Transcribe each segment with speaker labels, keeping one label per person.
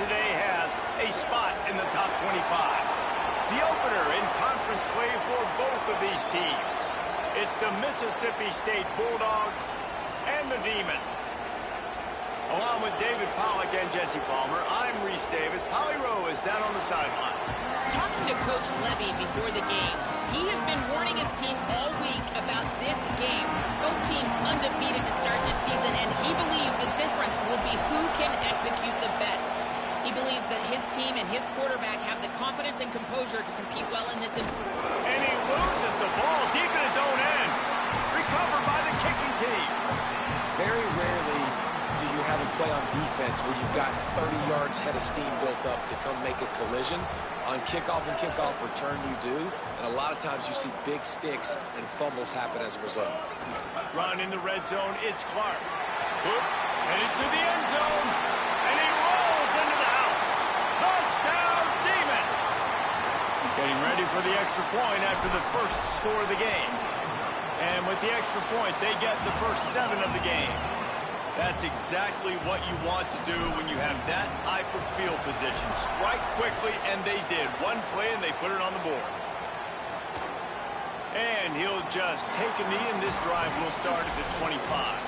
Speaker 1: today has a spot in the top 25. The opener in conference play for both of these teams. It's the Mississippi State Bulldogs and the Demons. Along with David Pollack and Jesse Palmer, I'm Reese Davis. Holly Rowe is down on the sideline.
Speaker 2: Talking to Coach Levy before the game, he has been warning his team all week about this game. Both teams undefeated to start this season, and he believes the difference will be who can execute the best. He believes that his team and his quarterback have the confidence and composure to compete well in this.
Speaker 1: And he loses the ball deep in his own end. Recovered by the kicking team.
Speaker 3: Very rarely do you have a play on defense where you've got 30 yards head of steam built up to come make a collision. On kickoff and kickoff return you do, and a lot of times you see big sticks and fumbles happen as a result.
Speaker 1: Run in the red zone, it's Clark. Hook, headed to the end zone, and he rolls into the house. Touchdown, Demons! Getting ready for the extra point after the first score of the game. And with the extra point, they get the first 7 of the game. That's exactly what you want to do when you have that type of field position. Strike quickly, and they did. One play, and they put it on the board. And he'll just take a knee, and this drive will start at the 25.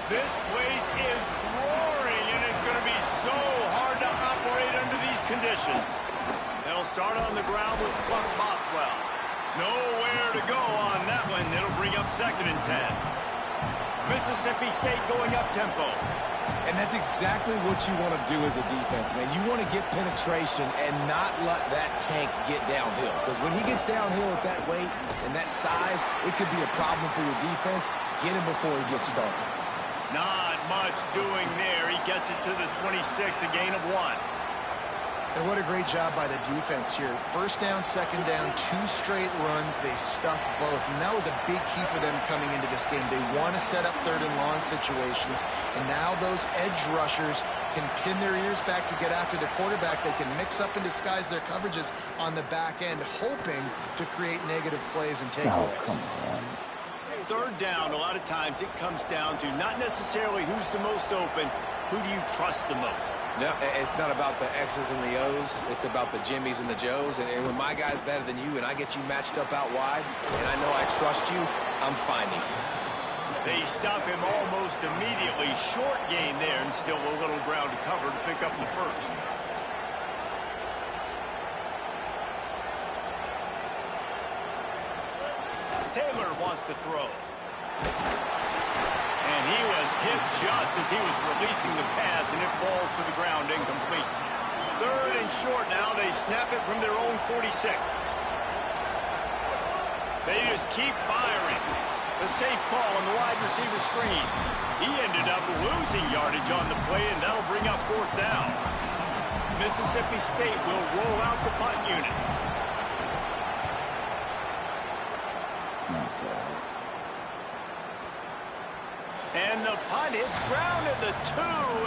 Speaker 1: This place is roaring, and it's going to be so hard to operate under these conditions. They'll start on the ground with Buck Bothwell. Nowhere to go on that one. It'll bring up 2nd and 10. Mississippi State going up tempo.
Speaker 4: And that's exactly what you want to do as a defense, man. You want to get penetration and not let that tank get downhill. Because when he gets downhill at that weight and that size, it could be a problem for your defense. Get him before he gets started.
Speaker 1: Not much doing there. He gets it to the 26, a gain of 1.
Speaker 5: And what a great job by the defense here. First down, second down, 2 straight runs. They stuffed both. And that was a big key for them coming into this game. They want to set up 3rd and long situations. And now those edge rushers can pin their ears back to get after the quarterback. They can mix up and disguise their coverages on the back end, hoping to create negative plays and takeaways.
Speaker 1: 3rd down, a lot of times it comes down to not necessarily who's the most open, who do you trust the most?
Speaker 3: No, it's not about the X's and the O's. It's about the Jimmys and the Joes. And when my guy's better than you and I get you matched up out wide, and I know I trust you, I'm finding you.
Speaker 1: They stop him almost immediately. Short gain there, and still a little ground to cover to pick up the first. Taylor wants to throw. And he was hit just as he was releasing the pass, and it falls to the ground incomplete. 3rd and short now. They snap it from their own 46. They just keep firing. The safe call on the wide receiver screen. He ended up losing yardage on the play, and that'll bring up 4th down. Mississippi State will roll out the punt unit. And the punt hits ground at the 2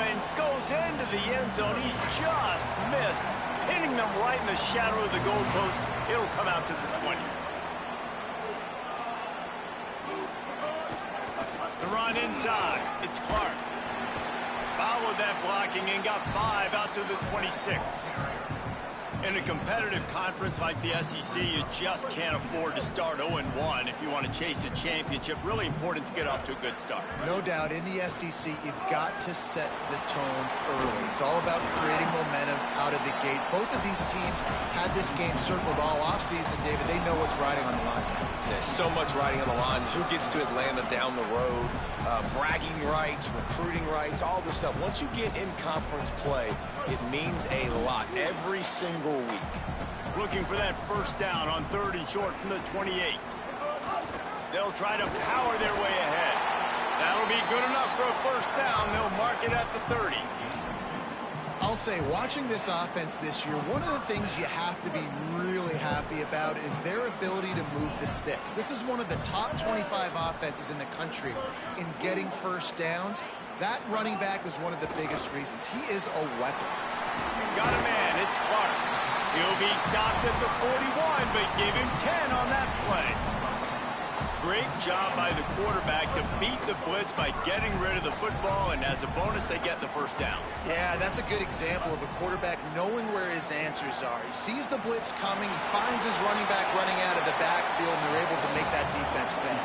Speaker 1: and goes into the end zone. He just missed, pinning them right in the shadow of the goalpost. It'll come out to the 20. The run inside. It's Clark. Followed that blocking and got 5 out to the 26. In a competitive conference like the SEC, you just can't afford to start 0-1 if you want to chase a championship. Really important to get off to a good start.
Speaker 5: No doubt, in the SEC, you've got to set the tone early. It's all about creating momentum out of the gate. Both of these teams had this game circled all offseason, David. They know what's riding on the line.
Speaker 3: There's so much riding on the line. Who gets to Atlanta down the road? Bragging rights, recruiting rights, all this stuff. Once you get in conference play, it means a lot every single week.
Speaker 1: Looking for that first down on 3rd and short from the 28. They'll try to power their way ahead. That'll be good enough for a first down. They'll mark it at the 30.
Speaker 5: I'll say, watching this offense this year, one of the things you have to be really happy about is their ability to move the sticks. This is one of the top 25 offenses in the country in getting first downs. That running back is one of the biggest reasons. He is a weapon.
Speaker 1: Got a man. It's Clark. He'll be stopped at the 41, but give him 10 on that play. Great job by the quarterback to beat the blitz by getting rid of the football, and as a bonus, they get the first down.
Speaker 5: Yeah, that's a good example of a quarterback knowing where his answers are. He sees the blitz coming, he finds his running back running out of the backfield, and they're able to make that defense pay.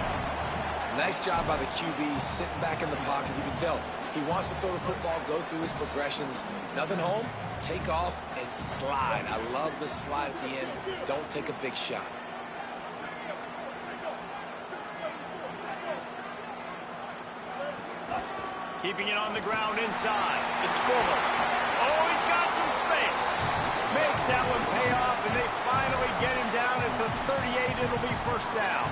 Speaker 3: Nice job by the QB, sitting back in the pocket. You can tell he wants to throw the football, go through his progressions. Nothing home, take off, and slide. I love the slide at the end. Don't take a big shot.
Speaker 1: Keeping it on the ground inside. It's Fuller. Oh, he's got some space. Makes that one pay off, and they finally get him down at the 38. It'll be first down.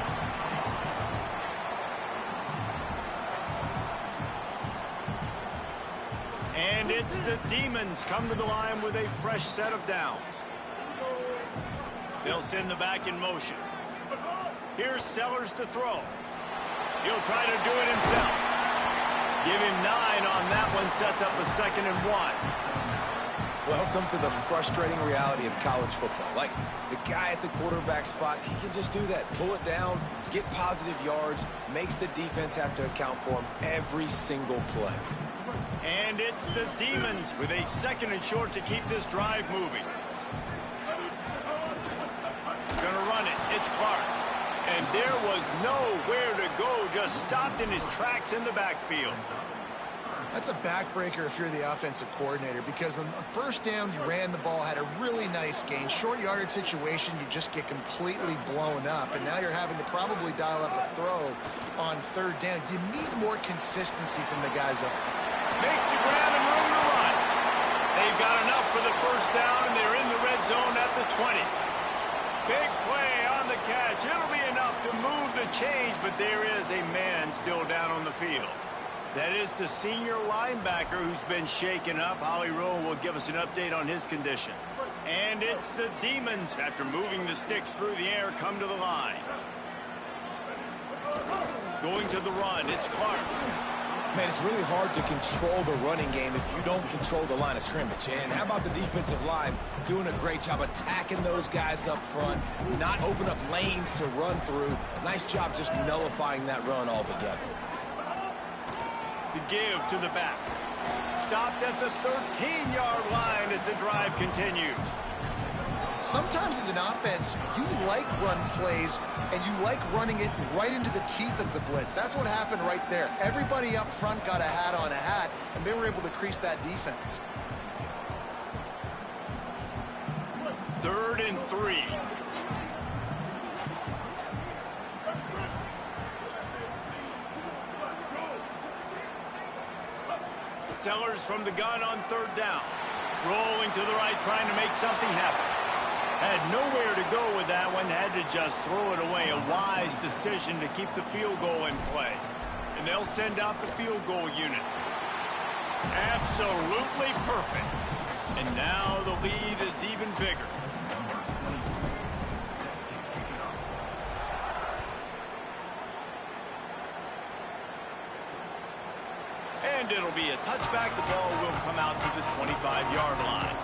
Speaker 1: And it's the Demons come to the line with a fresh set of downs. They'll send the back in motion. Here's Sellers to throw. He'll try to do it himself. Give him 9 on that one, sets up a 2nd and 1.
Speaker 3: Welcome to the frustrating reality of college football. Like, the guy at the quarterback spot, he can just do that. Pull it down, get positive yards, makes the defense have to account for him every single play.
Speaker 1: And it's the Demons with a 2nd and short to keep this drive moving. Gonna run it. It's Clark. And there was nowhere to go, just stopped in his tracks in the backfield.
Speaker 5: That's a backbreaker if you're the offensive coordinator, because on first down, you ran the ball, had a really nice gain. Short yardage situation, you just get completely blown up, and now you're having to probably dial up a throw on 3rd down. You need more consistency from the guys up front.
Speaker 1: Makes you grab and room to run. They've got enough for the first down, and they're in the red zone at the 20. Big play on the catch. It'll be enough to move the change, but there is a man still down on the field. That is the senior linebacker who's been shaken up. Holly Rowe will give us an update on his condition. And it's the Demons, after moving the sticks through the air, come to the line. Going to the run, it's Clark.
Speaker 4: Man, it's really hard to control the running game if you don't control the line of scrimmage. And how about the defensive line doing a great job attacking those guys up front, not open up lanes to run through. Nice job just nullifying that run altogether.
Speaker 1: The give to the back. Stopped at the 13-yard line as the drive continues.
Speaker 5: Sometimes as an offense, you like run plays, and you like running it right into the teeth of the blitz. That's what happened right there. Everybody up front got a hat on a hat, and they were able to crease that defense.
Speaker 1: 3rd and 3. Sellers from the gun on 3rd down. Rolling to the right, trying to make something happen. Had nowhere to go with that one. Had to just throw it away. A wise decision to keep the field goal in play. And they'll send out the field goal unit. Absolutely perfect. And now the lead is even bigger. And it'll be a touchback. The ball will come out to the 25-yard line.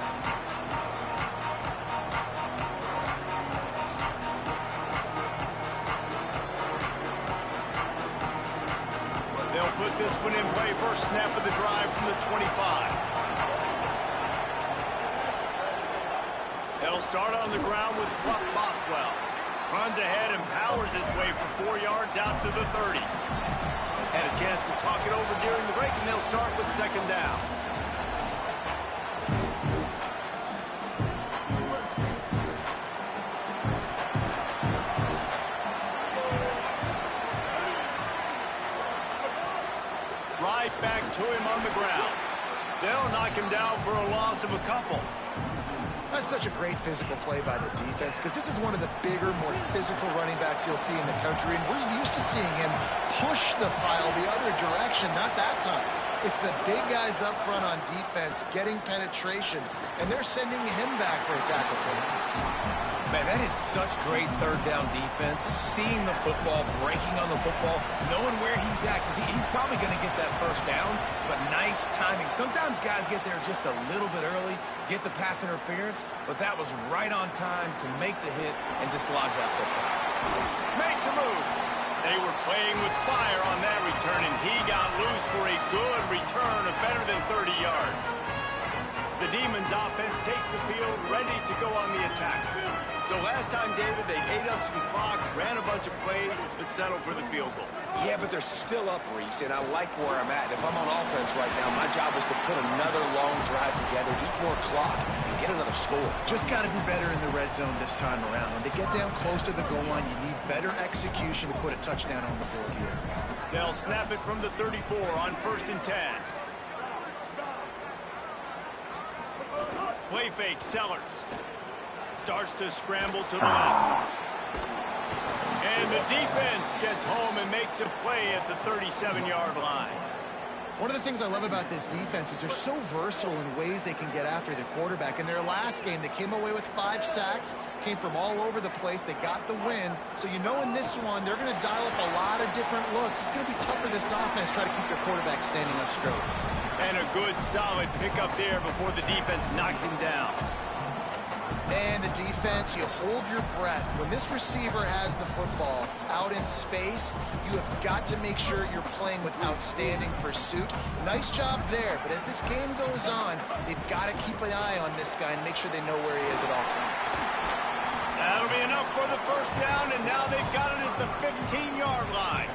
Speaker 1: They'll put this one in play. First snap of the drive from the 25. They'll start on the ground with Buck Bothwell. Runs ahead and powers his way for 4 yards out to the 30. Had a chance to talk it over during the break, and they'll start with 2nd down. Right back to him on the ground. They'll knock him down for a loss of a couple.
Speaker 5: That's such a great physical play by the defense, because this is one of the bigger, more physical running backs you'll see in the country, and we're used to seeing him push the pile the other direction. Not that time. It's the big guys up front on defense getting penetration, and they're sending him back for a tackle for that.
Speaker 4: Man, that is such great third down defense. Seeing the football, breaking on the football, knowing where he's at, because he's probably going to get that first down, but nice timing. Sometimes guys get there just a little bit early, get the pass interference, but that was right on time to make the hit and dislodge that football.
Speaker 1: Makes a move. They were playing with fire on that return, and he got loose for a good return of better than 30 yards. The Demons offense takes the field, ready to go on the attack. So last time, David, they ate up some clock, ran a bunch of plays, but settled for the field goal.
Speaker 3: Yeah, but they're still up, Reese, and I like where I'm at. If I'm on offense right now, my job is to put another long drive together, eat more clock, and get another score.
Speaker 5: Just got to be better in the red zone this time around. When they get down close to the goal line, you need better execution to put a touchdown on the board here.
Speaker 1: They'll snap it from the 34 on 1st and 10. Play fake, Sellers. Starts to scramble to the left. And the defense gets home and makes a play at the 37-yard line.
Speaker 5: One of the things I love about this defense is they're so versatile in ways they can get after the quarterback. In their last game, they came away with 5 sacks, came from all over the place. They got the win. So you know in this one, they're going to dial up a lot of different looks. It's going to be tough for this offense to try to keep their quarterback standing up straight.
Speaker 1: And a good, solid pickup there before the defense knocks him down.
Speaker 5: And the defense, you hold your breath. When this receiver has the football out in space, you have got to make sure you're playing with outstanding pursuit. Nice job there, but as this game goes on, they've got to keep an eye on this guy and make sure they know where he is at all times.
Speaker 1: That'll be enough for the first down, and now they've got it at the 15-yard line.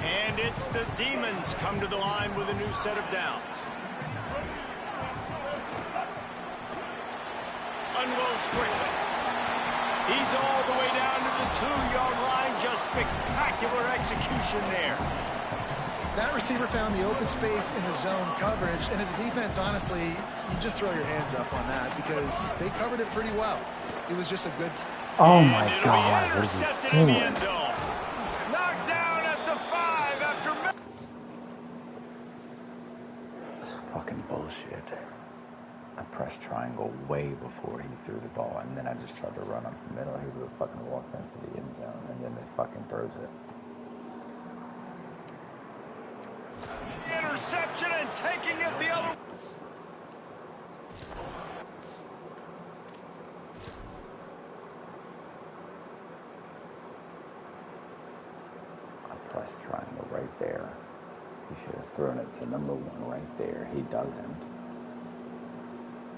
Speaker 1: And it's the Demons come to the line with a new set of downs. Unloads quickly. He's all the way down to the 2-yard line. Just spectacular execution there.
Speaker 5: That receiver found the open space in the zone coverage, and as a defense, honestly, you just throw your hands up on that because they covered it pretty well. It was just a good...
Speaker 6: Oh my
Speaker 1: And it'll
Speaker 6: God,
Speaker 1: be
Speaker 6: what is he
Speaker 1: intercepted in the
Speaker 6: doing?
Speaker 1: end zone. Knocked down at the 5 after...
Speaker 6: This is fucking bullshit. I pressed triangle way before he threw the ball, and then I just tried to run up the middle. He would have fucking walked into the end zone, and then they fucking throws it.
Speaker 1: Interception and taking it the other...
Speaker 6: I pressed triangle right there. He should have thrown it to number 1 right there. He doesn't.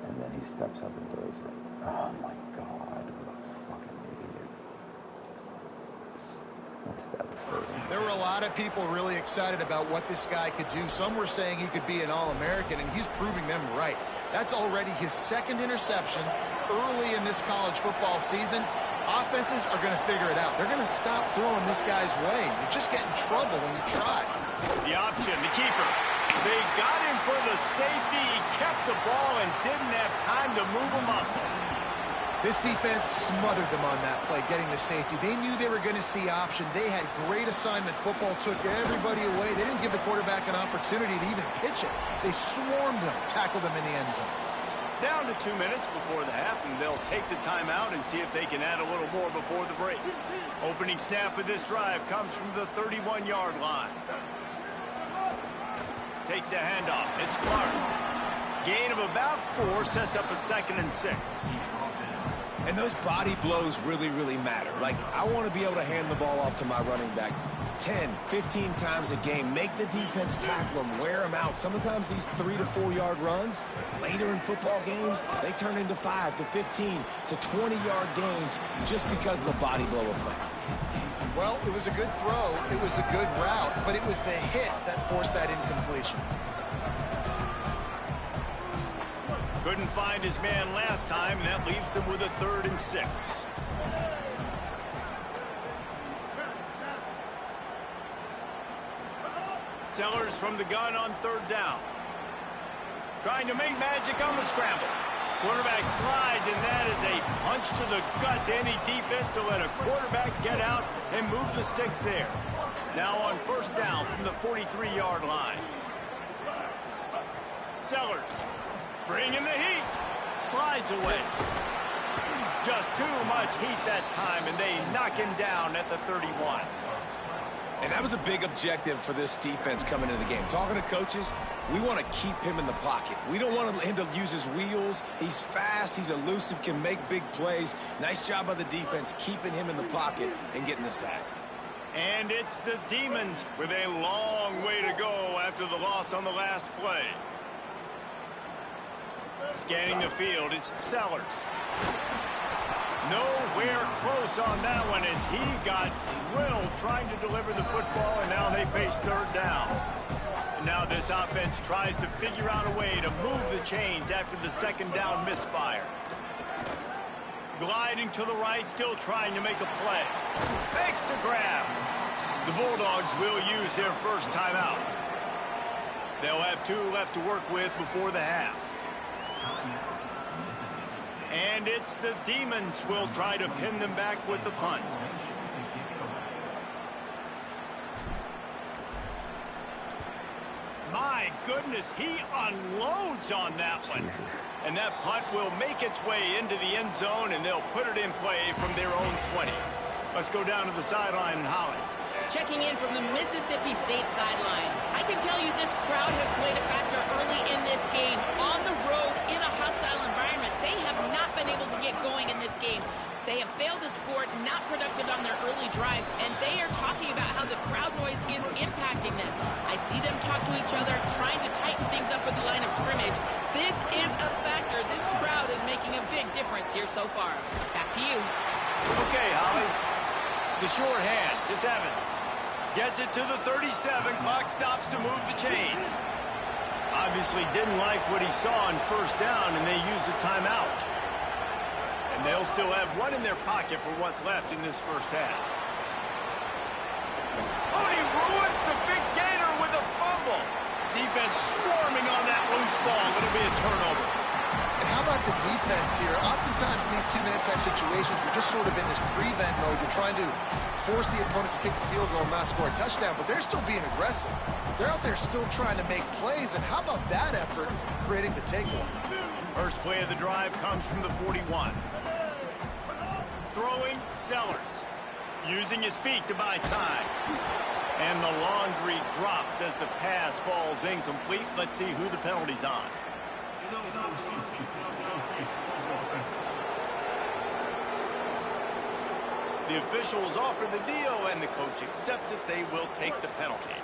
Speaker 6: And then he steps up and throws it. Oh my God, what a fucking idiot. That's devastating.
Speaker 5: There were a lot of people really excited about what this guy could do. Some were saying he could be an All-American, and he's proving them right. That's already his 2nd interception early in this college football season. Offenses are going to figure it out. They're going to stop throwing this guy's way. You just get in trouble when you try.
Speaker 1: The option, the keeper. They got him for the safety. He kept the ball and didn't have time to move a muscle.
Speaker 5: This defense smothered them on that play, getting the safety. They knew they were going to see option. They had great assignment. Football took everybody away. They didn't give the quarterback an opportunity to even pitch it. They swarmed him, tackled him in the end zone.
Speaker 1: Down to 2 minutes before the half, and they'll take the timeout and see if they can add a little more before the break. Opening snap of this drive comes from the 31-yard line. Takes a handoff. It's Clark. Gain of about 4 sets up a 2nd and 6.
Speaker 4: And those body blows really, really matter. Like, I want to be able to hand the ball off to my running back 10, 15 times a game. Make the defense tackle them, wear them out. Sometimes these 3 to 4 yard runs, later in football games, they turn into 5 to 15 to 20-yard gains just because of the body blow effect.
Speaker 5: Well, it was a good throw. It was a good route, but it was the hit that forced that incompletion.
Speaker 1: Couldn't find his man last time, and that leaves him with a 3rd and 6. Sellers from the gun on 3rd down. Trying to make magic on the scramble. Quarterback slides, and that is a punch to the gut to any defense to let a quarterback get out and move the sticks there. Now on 1st down from the 43-yard line. Sellers bringing the heat. Slides away. Just too much heat that time, and they knock him down at the 31.
Speaker 4: And that was a big objective for this defense coming into the game. Talking to coaches, we want to keep him in the pocket. We don't want him to use his wheels. He's fast, he's elusive, can make big plays. Nice job by the defense keeping him in the pocket and getting the sack.
Speaker 1: And it's the Demons with a long way to go after the loss on the last play. Scanning the field, it's Sellers. Nowhere close on that one as he got drilled trying to deliver the football, and now they face third down. And now this offense tries to figure out a way to move the chains after the second down misfire. Gliding to the right, still trying to make a play. Makes the grab. The Bulldogs will use their first timeout. They'll have 2 left to work with before the half. And it's the Demons will try to pin them back with the punt. My goodness, he unloads on that one. And that punt will make its way into the end zone, and they'll put it in play from their own 20. Let's go down to the sideline and Holly.
Speaker 2: Checking in from the Mississippi State sideline. I can tell you this crowd has played a factor early in this game. On the road, in a hostile environment, they have not been able to get going in this game. They have failed to score, not productive on their early drives, and they are talking about how the crowd noise is impacting them. I see them talk to each other, trying to tighten things up at the line of scrimmage. This is a factor. This crowd is making a big difference here so far. Back to you.
Speaker 1: Okay, Holly. The sure hands. It's Evans. Gets it to the 37. Clock stops to move the chains. Obviously didn't like what he saw on first down, and they use a timeout. And they'll still have one in their pocket for what's left in this first half. Oh, he ruins the big gator with a fumble. Defense swarming on that loose ball. It'll be a turnover.
Speaker 5: And how about the defense here? Oftentimes in these 2-minute type situations, you're just sort of in this prevent mode. You're trying to force the opponent to kick a field goal and not score a touchdown, but they're still being aggressive. They're out there still trying to make plays, and how about that effort creating the takeaway?
Speaker 1: First play of the drive comes from the 41. Throwing, Sellers. Using his feet to buy time. And the laundry drops as the pass falls incomplete. Let's see who the penalty's on. The officials offer the deal, and the coach accepts it. They will take the penalty.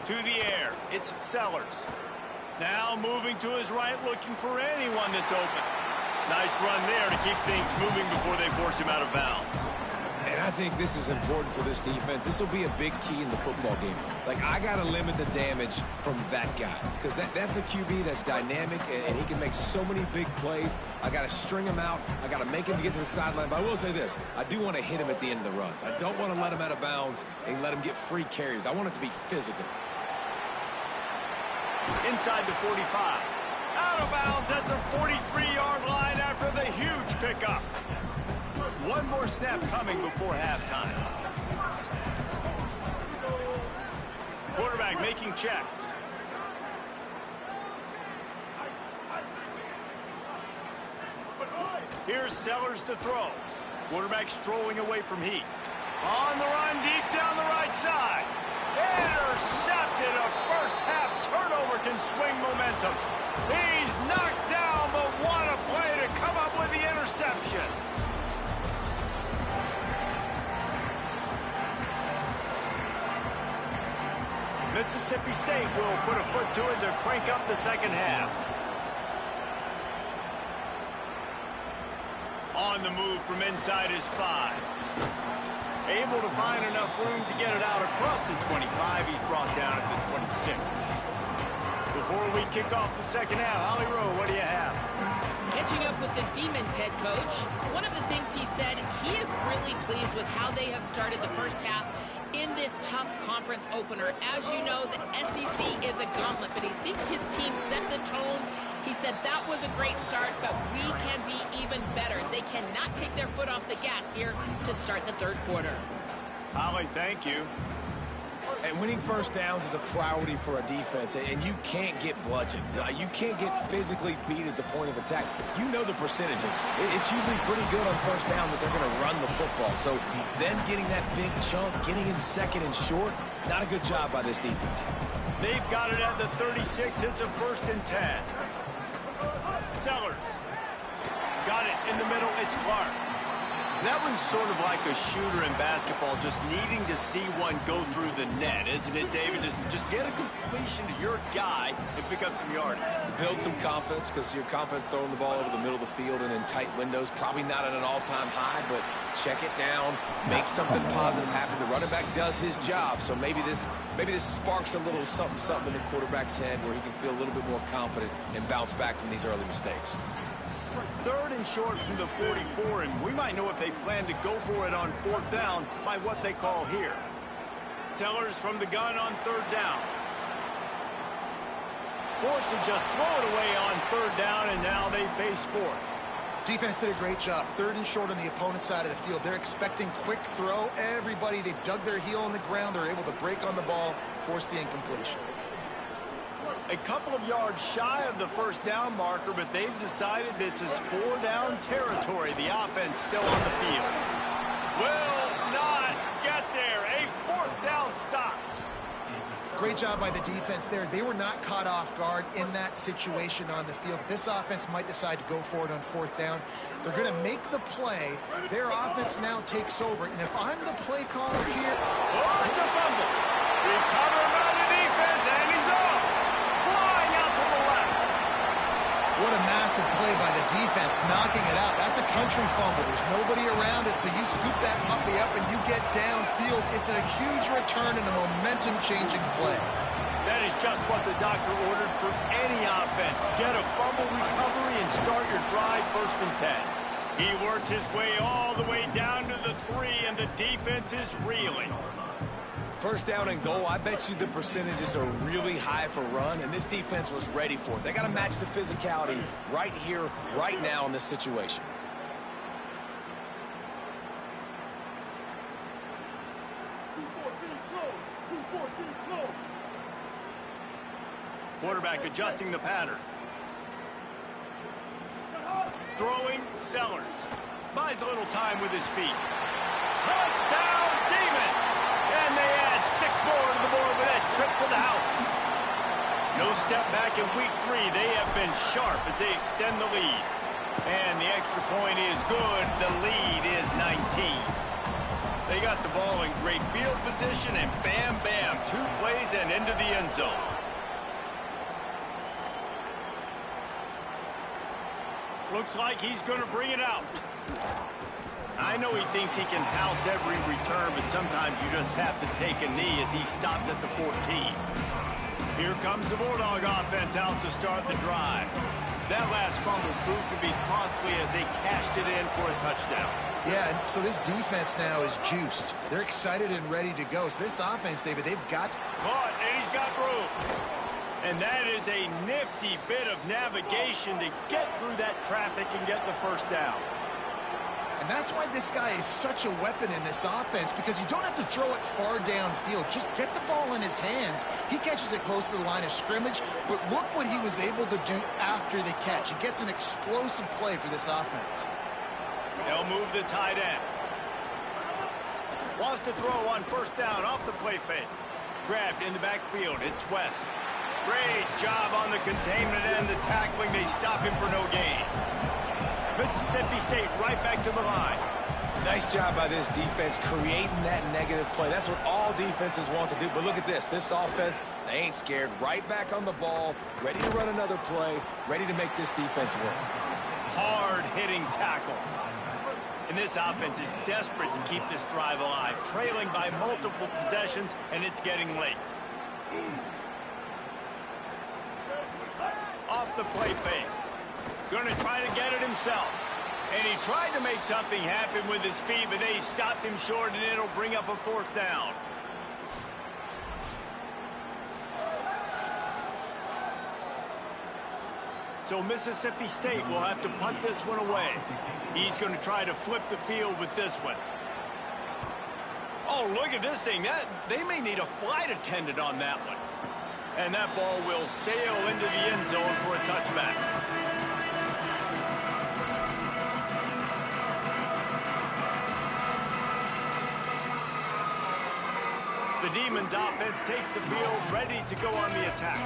Speaker 1: To the air, it's Sellers. Now moving to his right, looking for anyone that's open. Nice run there to keep things moving before they force him out of bounds.
Speaker 4: And I think this is important for this defense. This will be a big key in the football game. Like, I got to limit the damage from that guy. Because that's a QB that's dynamic, and he can make so many big plays. I got to string him out. I got to make him get to the sideline. But I will say this. I do want to hit him at the end of the runs. I don't want to let him out of bounds and let him get free carries. I want it to be physical.
Speaker 1: Inside the 45. Out of bounds at the 43-yard line after the huge pickup. One more snap coming before halftime. Quarterback making checks. Here's Sellers to throw. Quarterback strolling away from Heat. On the run, deep down the right side. Intercepted. A first-half turnover can swing momentum. He's knocked down, but what a play to come up with the interception. Mississippi State will put a foot to it to crank up the second half. On the move from inside his 5. Able to find enough room to get it out across the 25. He's brought down at the 26. Before we kick off the second half, Holly Rowe, what do you have?
Speaker 2: Catching up with the Demons head coach, one of the things he said, he is really pleased with how they have started the first half in this tough conference opener. As you know, the SEC is a gauntlet, but he thinks his team set the tone. He said that was a great start, but we can be even better. They cannot take their foot off the gas here to start the third quarter.
Speaker 1: Holly, thank you.
Speaker 4: And winning first downs is a priority for a defense, and you can't get bludgeoned. You can't get physically beat at the point of attack. You know the percentages. It's usually pretty good on first down that they're going to run the football. So then getting that big chunk, getting in second and short, not a good job by this defense.
Speaker 1: They've got it at the 36. It's a 1st and 10. Sellers. Got it in the middle. It's Clark. That one's sort of like a shooter in basketball, just needing to see one go through the net, isn't it, David? Just get a completion to your guy and pick up some yardage.
Speaker 4: Build some confidence, because your confidence throwing the ball over the middle of the field and in tight windows, probably not at an all-time high, but check it down, make something positive happen. The running back does his job, so maybe this sparks a little something in the quarterback's head where he can feel a little bit more confident and bounce back from these early mistakes.
Speaker 1: 3rd and short from the 44, and we might know if they plan to go for it on 4th down by what they call here. Sellers from the gun on 3rd down. Forced to just throw it away on 3rd down, and now they face 4th.
Speaker 5: Defense did a great job. 3rd and short on the opponent's side of the field. They're expecting quick throw. Everybody, they dug their heel on the ground. They're able to break on the ball, force the incompletion.
Speaker 1: A couple of yards shy of the 1st down marker, but they've decided this is 4-down territory. The offense still on the field. Will not get there. A 4th down stop.
Speaker 5: Great job by the defense there. They were not caught off guard in that situation on the field. This offense might decide to go for it on 4th down. They're going to make the play. Their offense now takes over. And if I'm the play caller here...
Speaker 1: Oh, it's a fumble. Recovered by the defense, and he's off. Flying out to the left.
Speaker 5: What a massive play by the defense, knocking it out. That's a country fumble. There's nobody around it, so you scoop that puppy up and you get downfield. It's a huge return and a momentum-changing play.
Speaker 1: That is just what the doctor ordered for any offense. Get a fumble recovery and start your drive 1st and 10. He worked his way all the way down to the 3, and the defense is reeling.
Speaker 4: 1st down and goal, I bet you the percentages are really high for run, and this defense was ready for it. They got to match the physicality right here, right now in this situation.
Speaker 1: Quarterback adjusting the pattern. Throwing, Sellers. Buys a little time with his feet. Touchdown, Demon! And they add 6 more to the board with that trip to the house. No step back in week 3. They have been sharp as they extend the lead. And the extra point is good. The lead is 19. They got the ball in great field position, and bam, bam, 2 plays and into the end zone. Looks like he's going to bring it out. I know he thinks he can house every return, but sometimes you just have to take a knee as he stopped at the 14. Here comes the Bulldog offense out to start the drive. That last fumble proved to be costly as they cashed it in for a touchdown.
Speaker 5: Yeah, and so this defense now is juiced. They're excited and ready to go. So this offense, David, they've got...
Speaker 1: Caught, and he's got room. And that is a nifty bit of navigation to get through that traffic and get the 1st down.
Speaker 5: And that's why this guy is such a weapon in this offense, because you don't have to throw it far downfield. Just get the ball in his hands. He catches it close to the line of scrimmage, but look what he was able to do after the catch. He gets an explosive play for this offense.
Speaker 1: They'll move the tight end. Wants to throw on 1st down off the play fake. Grabbed in the backfield. It's West. Great job on the containment and the tackling. They stop him for no gain. Mississippi State right back to the line.
Speaker 4: Nice job by this defense creating that negative play. That's what all defenses want to do. But look at this. This offense, they ain't scared. Right back on the ball, ready to run another play, ready to make this defense work.
Speaker 1: Hard-hitting tackle. And this offense is desperate to keep this drive alive, trailing by multiple possessions, and it's getting late. Off the play fake. Going to try to get it himself. And he tried to make something happen with his feet, but they stopped him short, and it'll bring up a 4th down. So Mississippi State will have to punt this one away. He's going to try to flip the field with this one. Oh, look at this thing. They may need a flight attendant on that one. And that ball will sail into the end zone for a touchback. The Demons offense takes the field, ready to go on the attack.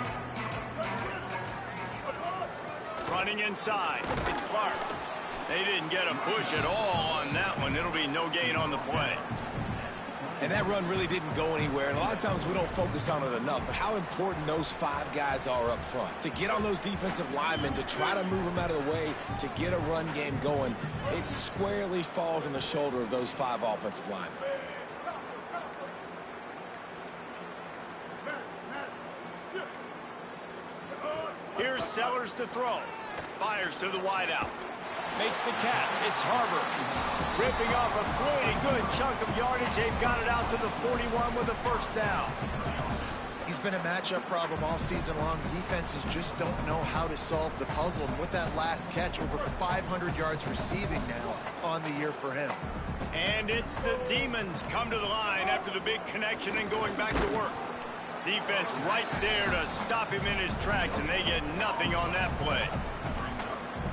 Speaker 1: Running inside, it's Clark. They didn't get a push at all on that one. It'll be no gain on the play.
Speaker 4: And that run really didn't go anywhere, and a lot of times we don't focus on it enough, but how important those 5 guys are up front. To get on those defensive linemen, to try to move them out of the way, to get a run game going, it squarely falls on the shoulder of those 5 offensive linemen.
Speaker 1: Here's Sellers to throw. Fires to the wideout. Makes the catch. It's Harbor. Ripping off a pretty good chunk of yardage. They've got it out to the 41 with a first down.
Speaker 5: He's been a matchup problem all season long. Defenses just don't know how to solve the puzzle. And with that last catch, over 500 yards receiving now on the year for him.
Speaker 1: And it's the Demons come to the line after the big connection and going back to work. Defense right there to stop him in his tracks, and they get nothing on that play.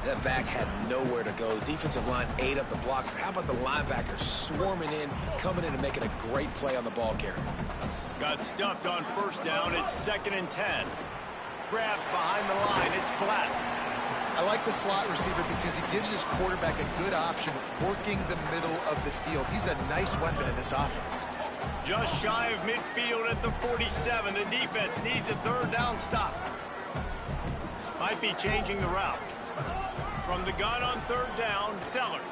Speaker 4: That back had nowhere to go. The defensive line ate up the blocks, but how about the linebackers swarming in, coming in and making a great play on the ball carrier?
Speaker 1: Got stuffed on first down. It's 2nd and 10. Grabbed behind the line. It's Black.
Speaker 5: I like the slot receiver because he gives his quarterback a good option working the middle of the field. He's a nice weapon in this offense.
Speaker 1: Just shy of midfield at the 47. The defense needs a 3rd down stop. Might be changing the route. From the gun on 3rd down, Sellers.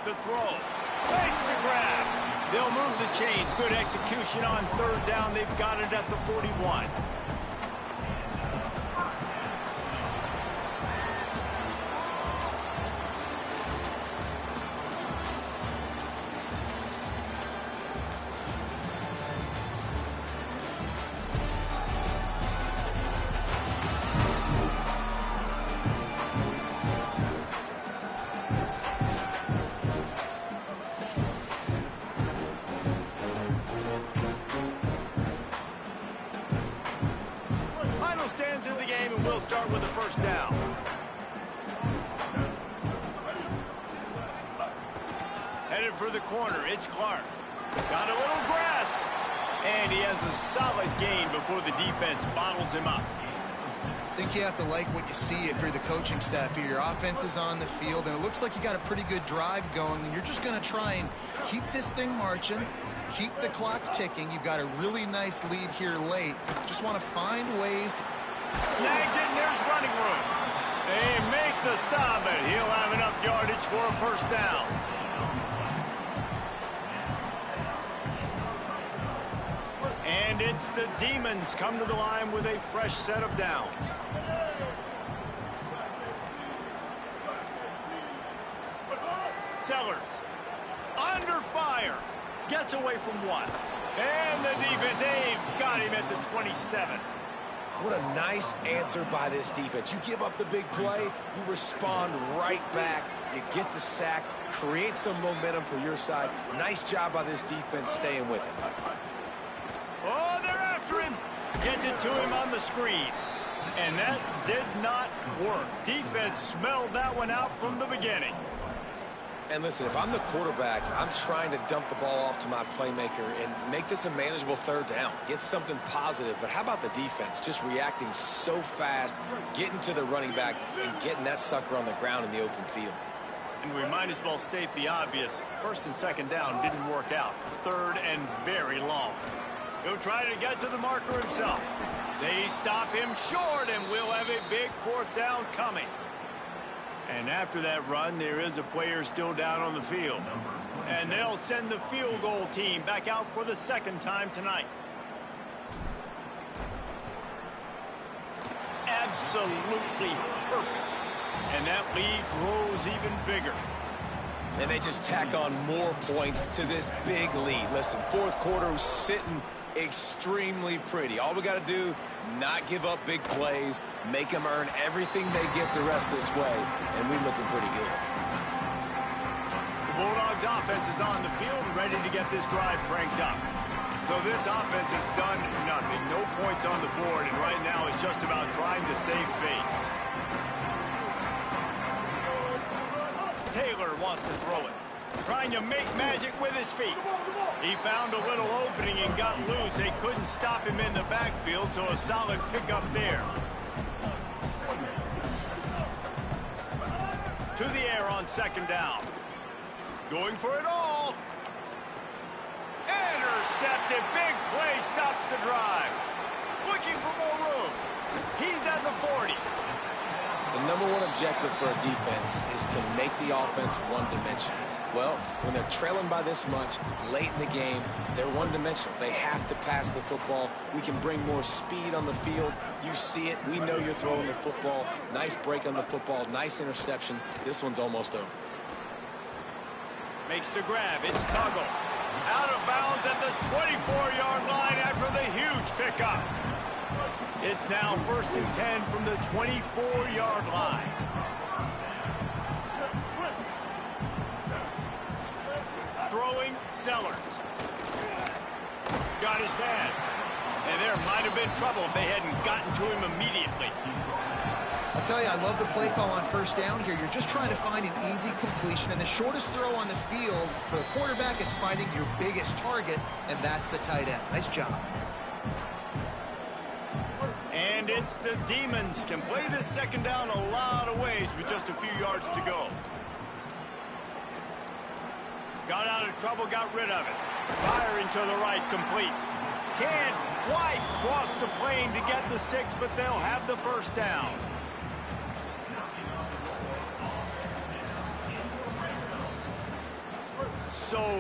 Speaker 1: The throw. Makes the grab. They'll move the chains. Good execution on 3rd down. They've got it at the 41. Stands in the game, and we'll start with the first down. Headed for the corner, it's Clark. Got a little grass, and he has a solid gain before the defense bottles him up.
Speaker 5: I think you have to like what you see if you're the coaching staff here. Your offense is on the field, and it looks like you got a pretty good drive going, and you're just going to try and keep this thing marching, keep the clock ticking. You've got a really nice lead here late. Just want to find ways.
Speaker 1: Snagged it, and there's running room. They make the stop, but he'll have enough yardage for a first down. And it's the Demons come to the line with a fresh set of downs. Sellers, under fire, gets away from 1. And the defense, they've got him at the 27.
Speaker 4: What a nice answer by this defense. You give up the big play, you respond right back, you get the sack, create some momentum for your side. Nice job by this defense staying with it.
Speaker 1: Oh, they're after him. Gets it to him on the screen. And that did not work. Defense smelled that one out from the beginning.
Speaker 4: And listen, if I'm the quarterback, I'm trying to dump the ball off to my playmaker and make this a manageable 3rd down. Get something positive. But how about the defense? Just reacting so fast, getting to the running back, and getting that sucker on the ground in the open field.
Speaker 1: And we might as well state the obvious. 1st and 2nd down didn't work out. 3rd and very long. He'll try to get to the marker himself. They stop him short, and we'll have a big 4th down coming. And after that run, there is a player still down on the field. And they'll send the field goal team back out for the 2nd time tonight. Absolutely perfect. And that lead grows even bigger.
Speaker 4: And they just tack on more points to this big lead. Listen, 4th quarter was sitting extremely pretty. All we got to do, not give up big plays, make them earn everything they get the rest of this way, and we're looking pretty good.
Speaker 1: Bulldogs offense is on the field and ready to get this drive cranked up. So this offense has done nothing. No points on the board, and right now it's just about trying to save face. Taylor wants to throw it. Trying to make magic with his feet. He found a little opening and got loose. They couldn't stop him in the backfield, so a solid pickup there. To the air on second down. Going for it all. Intercepted. Big play stops the drive. Looking for more room. He's at the 40.
Speaker 3: The number one objective for a defense is to make the offense one-dimensional. Well, when they're trailing by this much, late in the game, they're one-dimensional. They have to pass the football. We can bring more speed on the field. You see it. We know you're throwing the football. Nice break on the football. Nice interception. This one's almost over.
Speaker 1: Makes the grab. It's Tuggle. Out of bounds at the 24-yard line after the huge pickup. It's now 1st and 10 from the 24-yard line. Throwing Sellers. Got his man. And there might have been trouble if they hadn't gotten to him immediately.
Speaker 5: I'll tell you, I love the play call on first down here. You're just trying to find an easy completion, and the shortest throw on the field for the quarterback is finding your biggest target, and that's the tight end. Nice job.
Speaker 1: And it's the Demons. Can play this second down a lot of ways with just a few yards to go. Got out of trouble, got rid of it. Firing to the right, complete. Can't quite cross the plane to get the 6, but they'll have the first down.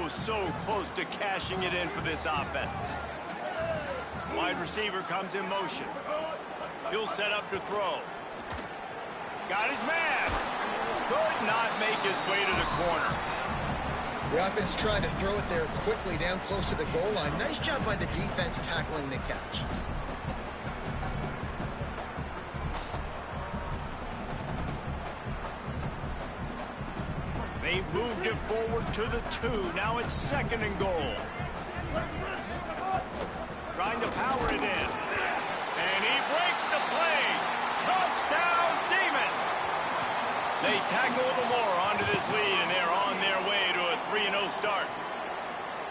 Speaker 1: So close to cashing it in for this offense. Wide receiver comes in motion. He'll set up to throw. Got his man. Could not make his way to the corner.
Speaker 5: The offense trying to throw it there quickly down close to the goal line. Nice job by the defense tackling the catch.
Speaker 1: They've moved it forward to the 2. Now it's 2nd and goal. Trying to power it in. And he breaks the play. Touchdown, Demons! They tackle a little more onto this lead, and they're on their way to a 3-0 start.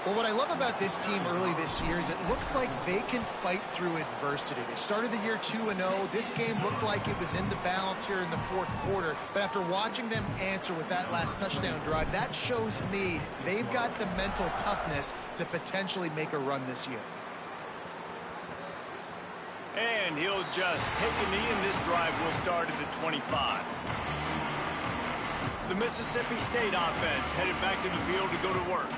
Speaker 5: Well, what I love about this team early this year is it looks like they can fight through adversity. They started the year 2-0. This game looked like it was in the balance here in the 4th quarter. But after watching them answer with that last touchdown drive, that shows me they've got the mental toughness to potentially make a run this year.
Speaker 1: And he'll just take a knee, and this drive will start at the 25. The Mississippi State offense headed back to the field to go to work.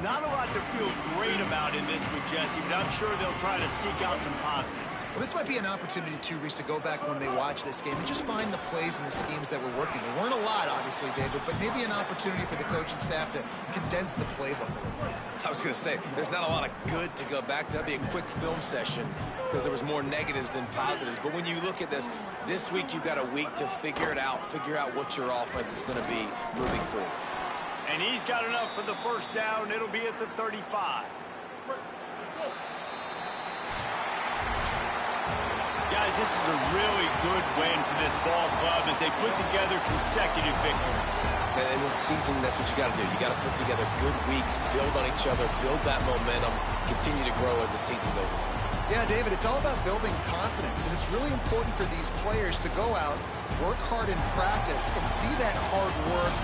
Speaker 1: Not a lot to feel great about in this with Jesse, but I'm sure they'll try to seek out some positives.
Speaker 5: Well, this might be an opportunity, too, Reese, to go back when they watch this game and just find the plays and the schemes that were working. There weren't a lot, obviously, David, but maybe an opportunity for the coaching staff to condense the playbook a little bit.
Speaker 3: I was going to say, there's not a lot of good to go back to. That'd be a quick film session because there was more negatives than positives. But when you look at this week you've got a week to figure it out, figure out what your offense is going to be moving forward.
Speaker 1: And he's got enough for the first down. It'll be at the 35. Guys, this is a really good win for this ball club as they put together consecutive victories.
Speaker 3: And in this season, that's what you got to do. You got to put together good weeks, build on each other, build that momentum, continue to grow as the season goes on.
Speaker 5: Yeah, David, it's all about building confidence, and it's really important for these players to go out, work hard in practice, and see that hard work